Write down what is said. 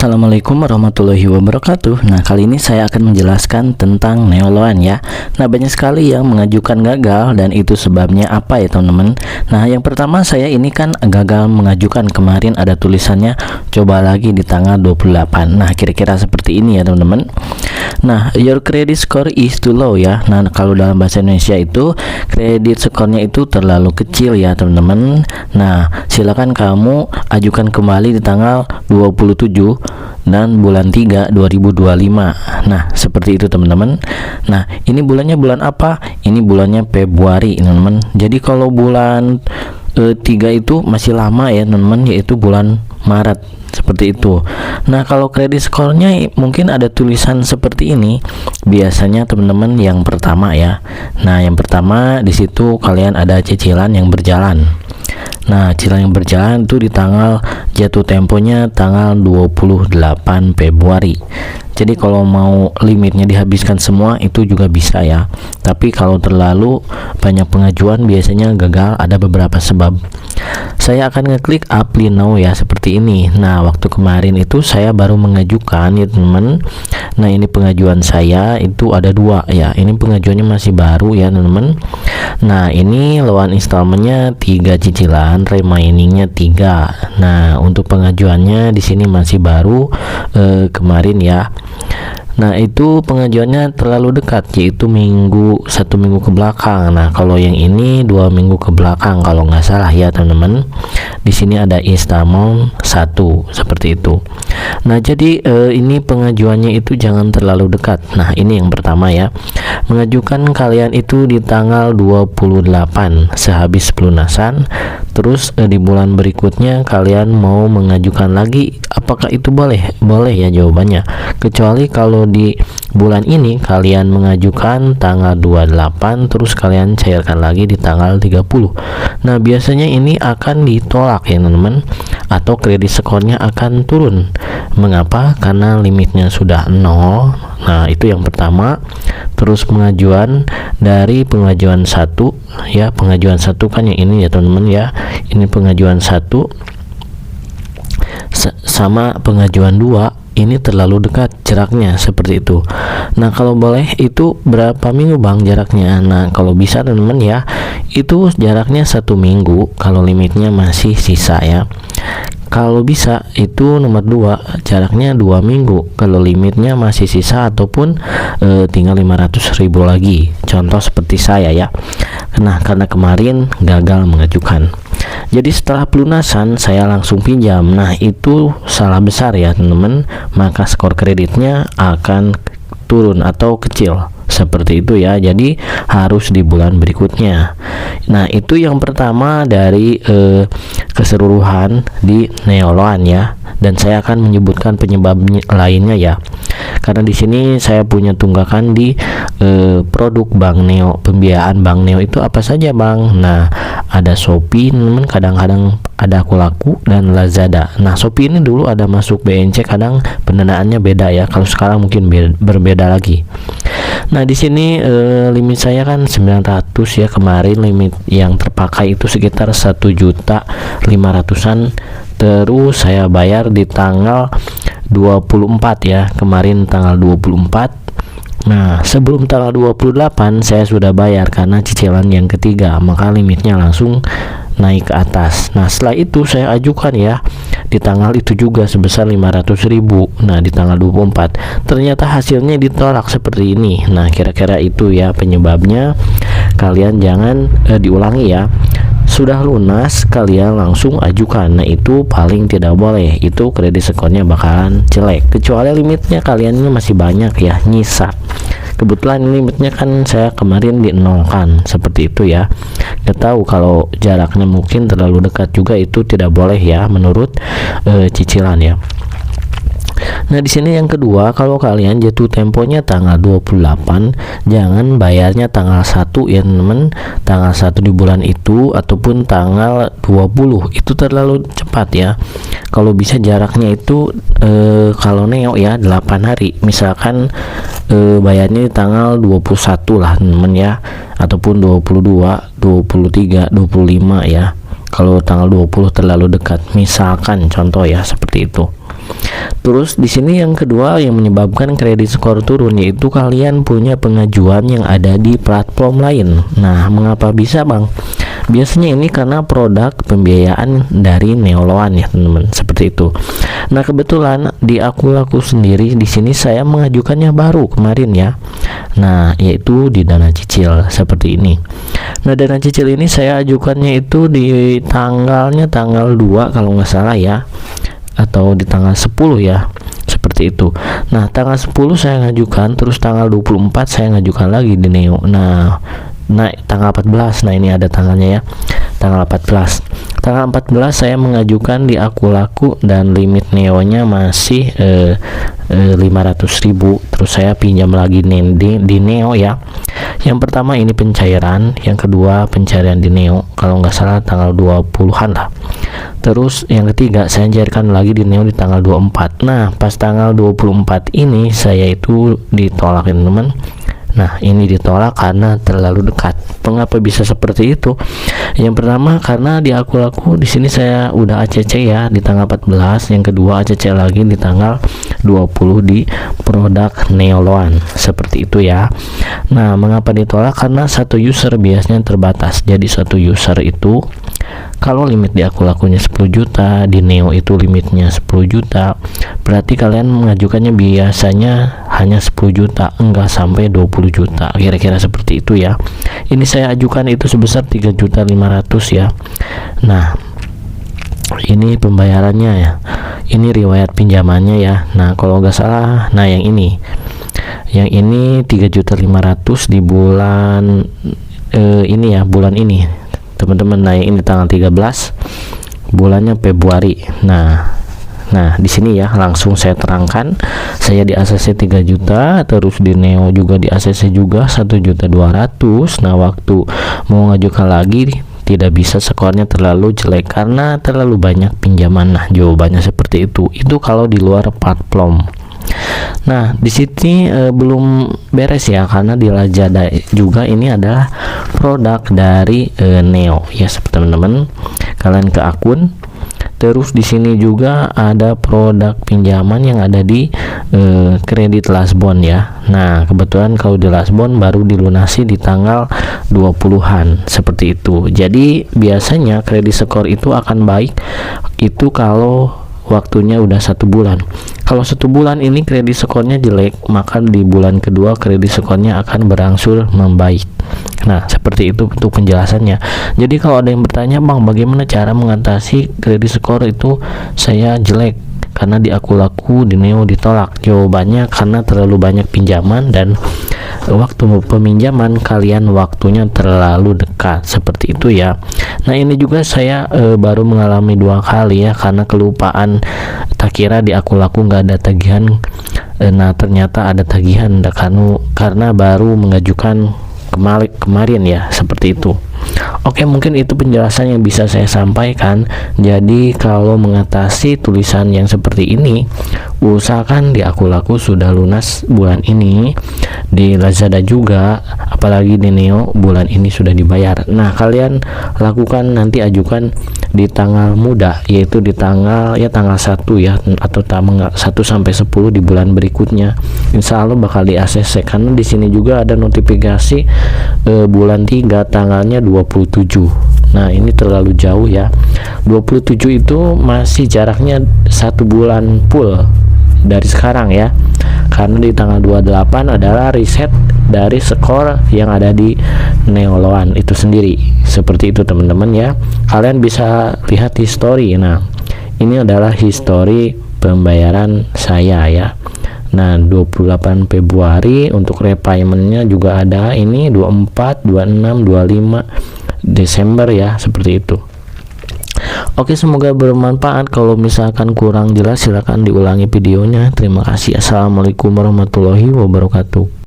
Assalamualaikum warahmatullahi wabarakatuh. Nah, kali ini saya akan menjelaskan tentang neoloan ya. Nah, banyak sekali yang mengajukan gagal dan itu sebabnya apa ya teman-teman. Nah, yang pertama saya ini kan gagal mengajukan, kemarin ada tulisannya coba lagi di tanggal 28. Nah, kira-kira seperti ini ya teman-teman. Nah, your credit score is too low ya. Nah, kalau dalam bahasa Indonesia itu kredit skornya itu terlalu kecil ya teman-teman. Nah, silakan kamu ajukan kembali di tanggal 27 dan bulan 3 2025. Nah, seperti itu teman-teman. Nah, ini bulannya bulan apa? Ini bulannya Februari teman-teman. Jadi kalau bulan 3 itu masih lama ya teman-teman, yaitu bulan Maret, seperti itu. Nah, kalau kredit skornya mungkin ada tulisan seperti ini. Biasanya teman-teman yang pertama ya. Nah, yang pertama di situ kalian ada cicilan yang berjalan. Nah, cicilan yang berjalan itu di tanggal jatuh temponya tanggal 28 Februari. Jadi kalau mau limitnya dihabiskan semua itu juga bisa ya. Tapi kalau terlalu banyak pengajuan biasanya gagal, ada beberapa sebab. Saya akan ngeklik apply now ya, seperti ini. Nah, waktu kemarin itu saya baru mengajukan ya teman-teman. Nah, ini pengajuan saya itu ada 2 ya. Ini pengajuannya masih baru ya teman-teman. Nah, ini loan installmentnya 3 cicilan, remainingnya 3. Nah, untuk pengajuannya di sini masih baru kemarin ya. Nah, itu pengajuannya terlalu dekat, yaitu 1 minggu ke belakang. Nah, kalau yang ini 2 minggu ke belakang kalau nggak salah ya teman-teman. Di sini ada installment 1 seperti itu. Nah, jadi ini pengajuannya itu jangan terlalu dekat. Nah, ini yang pertama ya. Mengajukan kalian itu di tanggal 28 sehabis pelunasan. Terus di bulan berikutnya kalian mau mengajukan lagi, apakah itu boleh? Boleh ya jawabannya. Kecuali kalau di bulan ini kalian mengajukan tanggal 28 terus kalian cairkan lagi di tanggal 30. Nah, biasanya ini akan ditolak ya teman-teman, atau kredit skornya akan turun. Mengapa? Karena limitnya sudah 0. Nah, itu yang pertama. Terus pengajuan dari pengajuan 1 ya, pengajuan 1 kan yang ini ya teman-teman ya. Ini pengajuan 1 sama pengajuan 2 ini terlalu dekat jaraknya, seperti itu. Nah, kalau boleh itu berapa minggu Bang jaraknya? Nah, kalau bisa teman-teman ya, itu jaraknya 1 minggu kalau limitnya masih sisa ya. Kalau bisa itu nomor 2, jaraknya 2 minggu kalau limitnya masih sisa ataupun tinggal 500.000 lagi. Contoh seperti saya ya. Nah, karena kemarin gagal mengajukan. Jadi setelah pelunasan saya langsung pinjam. Nah, itu salah besar ya teman-teman. Maka skor kreditnya akan turun atau kecil. Seperti itu ya. Jadi harus di bulan berikutnya. Nah, itu yang pertama dari keseluruhan di neoloan ya. Dan saya akan menyebutkan penyebab lainnya ya. Karena di sini saya punya tunggakan di produk Bank Neo. Pembiayaan Bank Neo itu apa saja Bang? Nah, ada Shopee teman-teman, kadang-kadang ada Aku Laku dan Lazada. Nah, Shopee ini dulu ada masuk BNC, kadang pendanaannya beda ya. Kalau sekarang mungkin berbeda lagi. Nah, di sini limit saya kan 900 ya, kemarin limit yang terpakai itu sekitar 1.500.000-an. Terus saya bayar di tanggal 24 ya, kemarin tanggal 24. Nah, sebelum tanggal 28 saya sudah bayar karena cicilan yang ketiga, maka limitnya langsung naik ke atas. Nah, setelah itu saya ajukan ya di tanggal itu juga sebesar 500.000. Nah, di tanggal 24 ternyata hasilnya ditolak seperti ini. Nah, kira-kira itu ya penyebabnya. Kalian jangan diulangi ya. Sudah lunas kalian langsung ajukan. Nah, itu paling tidak boleh, itu kredit skornya bakalan jelek, kecuali limitnya kalian ini masih banyak ya, nyisa. Kebetulan limitnya kan saya kemarin dinolkan, seperti itu ya. Gak tahu kalau jaraknya mungkin terlalu dekat juga, itu tidak boleh ya menurut cicilan ya. Nah, di sini yang kedua, kalau kalian jatuh temponya tanggal 28, jangan bayarnya tanggal 1 ya teman-teman. Tanggal 1 di bulan itu ataupun tanggal 20, itu terlalu cepat ya. Kalau bisa jaraknya itu kalau neo ya 8 hari. Misalkan bayarnya di tanggal 21 lah teman-teman ya, ataupun 22, 23, 25 ya. Kalau tanggal 20 terlalu dekat, misalkan contoh ya seperti itu. Terus di sini yang kedua yang menyebabkan kredit skor turun yaitu kalian punya pengajuan yang ada di platform lain. Nah, mengapa bisa, Bang? Biasanya ini karena produk pembiayaan dari Neoloan ya, teman-teman. Seperti itu. Nah, kebetulan di Akulaku sendiri di sini saya mengajukannya baru kemarin ya. Nah, yaitu di dana cicil seperti ini. Nah, dana cicil ini saya ajukannya itu di tanggal 2 kalau nggak salah ya, atau di tanggal 10 ya, seperti itu. Nah, tanggal 10 saya ngajukan, terus tanggal 24 saya ngajukan lagi di Neo. Nah, tanggal 14, nah ini ada tanggalnya ya, tanggal 14 saya mengajukan di Akulaku dan limit Neonya masih 500.000. Terus saya pinjam lagi di Neo ya. Yang pertama ini pencairan, yang kedua pencairan di Neo kalau nggak salah tanggal 20-an lah. Terus yang ketiga saya cairkan lagi di Neo di tanggal 24. Nah, pas tanggal 24 ini saya itu ditolak, teman-teman. Nah, ini ditolak karena terlalu dekat. Mengapa bisa seperti itu? Yang pertama karena di Akulaku di sini saya udah ACC ya di tanggal 14, yang kedua ACC lagi di tanggal 20 di produk Neoloan. Seperti itu ya. Nah, mengapa ditolak? Karena satu user biasanya terbatas. Jadi satu user itu kalau limit di Akulakunya 10 juta, di Neo itu limitnya 10 juta. Berarti kalian mengajukannya biasanya hanya 10 juta, enggak sampai 20 juta. Kira-kira seperti itu ya. Ini saya ajukan itu sebesar 3.500.000 ya. Nah, ini pembayarannya ya. Ini riwayat pinjamannya ya. Nah, kalau nggak salah, nah yang ini 3.500.000 di bulan ini ya, bulan ini teman-teman. Nah, ini tanggal 13 bulannya Februari. Nah, di sini ya langsung saya terangkan, saya di ACC 3 juta, terus di Neo juga di ACC juga 1.200.000. Nah, waktu mau ngajukan lagi tidak bisa, skornya terlalu jelek karena terlalu banyak pinjaman. Nah, jawabannya seperti itu. Itu kalau di luar platform. Nah, di sini belum beres ya, karena di Lazada juga ini adalah produk dari Neo ya, teman-teman. Kalian ke akun. Terus di sini juga ada produk pinjaman yang ada di kredit Lasbon ya. Nah, kebetulan kalau di Lasbon baru dilunasi di tanggal 20-an seperti itu. Jadi biasanya kredit skor itu akan baik itu kalau waktunya udah 1 bulan. Kalau 1 bulan ini kredit skornya jelek, maka di bulan kedua kredit skornya akan berangsur membaik. Nah, seperti itu untuk penjelasannya. Jadi kalau ada yang bertanya, Bang, bagaimana cara mengatasi kredit skor itu saya jelek karena di Akulaku di Neo ditolak? Jawabannya karena terlalu banyak pinjaman dan waktu peminjaman kalian waktunya terlalu dekat, seperti itu ya. Nah, ini juga saya baru mengalami 2 kali ya, karena kelupaan. Tak kira di Akulaku nggak ada tagihan, nah ternyata ada tagihan karena baru mengajukan kemarin ya, seperti itu. Oke, mungkin itu penjelasan yang bisa saya sampaikan. Jadi kalau mengatasi tulisan yang seperti ini, usahakan di Akulaku sudah lunas bulan ini, di Lazada juga, apalagi di Neo bulan ini sudah dibayar. Nah, kalian lakukan nanti, ajukan di tanggal muda, yaitu di tanggal 1 ya, atau tanggal 1 sampai 10 di bulan berikutnya. Insya Allah bakal di ACC, karena di sini juga ada notifikasi bulan 3 tanggalnya 27. Nah, ini terlalu jauh ya. 27 itu masih jaraknya 1 bulan full dari sekarang ya. Karena di tanggal 28 adalah riset dari skor yang ada di Neoloan itu sendiri. Seperti itu, teman-teman ya. Kalian bisa lihat history. Nah, ini adalah history pembayaran saya ya. Nah, 28 Februari untuk repaymentnya juga ada, ini 24, 26, 25 Desember ya, seperti itu. Oke, semoga bermanfaat. Kalau misalkan kurang jelas silahkan diulangi videonya. Terima kasih. Assalamualaikum warahmatullahi wabarakatuh.